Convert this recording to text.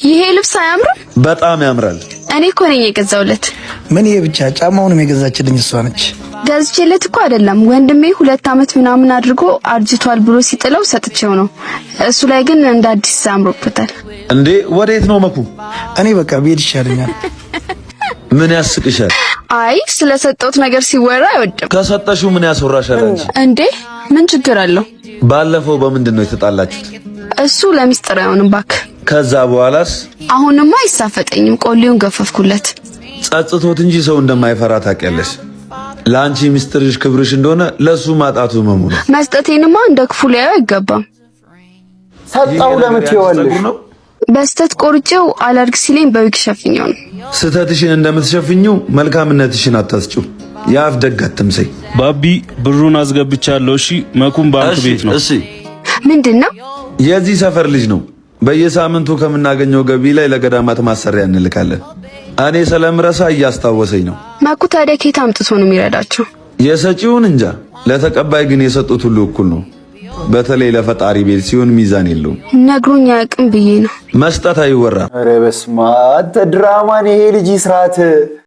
ይሄ ልብስ አያምርም? በጣም ያምራል። እኔ እኮ ነኝ የገዛውለት። ምን ይሄ ብቻ ጫማውንም የገዛችልኝ እሷ ነች። ገዝቼለት እኮ አይደለም ወንድሜ 2 አመት ምናምን አድርጎ አርጅቷል ብሎ ሲጥለው ሰጥቼው ነው። እሱ ላይ ግን እንደ አዲስ አምሮበታል። እንዴ ወዴት ነው መኩ? እኔ በቃ ብሄድ ይሻለኛል። ምን ያስቅሻል? አይ ስለሰጠሁት ነገር ሲወራ አይወድም። ከሰጠሽው ምን ያስወራሻል አንቺ? እንዴ ምን ችግር አለው? ባለፈው በምንድን ነው የተጣላችሁት? እሱ ለሚስጥር አይሆንም እባክህ። ከዛ በኋላስ? አሁንማ አይሳፈጠኝም። ቆሌውን ገፈፍኩለት። ጸጽቶት እንጂ ሰው እንደማይፈራ ታውቂያለሽ። ለአንቺ ሚስጥርሽ ክብርሽ እንደሆነ ለሱ ማጣቱ መሙ ነው። መስጠቴንማ እንደ ክፉ ሊያዩ አይገባም። ሰጣው ለምትይወልሽ በስተት ቆርጬው አላርግ ሲለኝ በዊክ ሸፍኛው ነው። ስተትሽን እንደምትሸፍኙ መልካምነትሽን አታስጩ። ያፍ ደግ አትምሰይ። ባቢ ብሩን አስገብቻለሁ። እሺ መኩም ባንክ ቤት ነው። እሺ ምንድነው? የዚህ ሰፈር ልጅ ነው። በየሳምንቱ ከምናገኘው ገቢ ላይ ለገዳማት ማሰሪያ እንልካለን። እኔ ስለምረሳ እያስታወሰኝ ነው። መኩ ታዲያ ከየት አምጥቶ ነው የሚረዳቸው? የሰጪውን እንጃ፣ ለተቀባይ ግን የሰጡት ሁሉ እኩል ነው። በተለይ ለፈጣሪ ቤት ሲሆን ሚዛን የለውም። ነግሮኝ አያውቅም ብዬ ነው። መስጠት አይወራም። ኧረ በስመ አብ ድራማን ይሄ ልጅ ይስራት።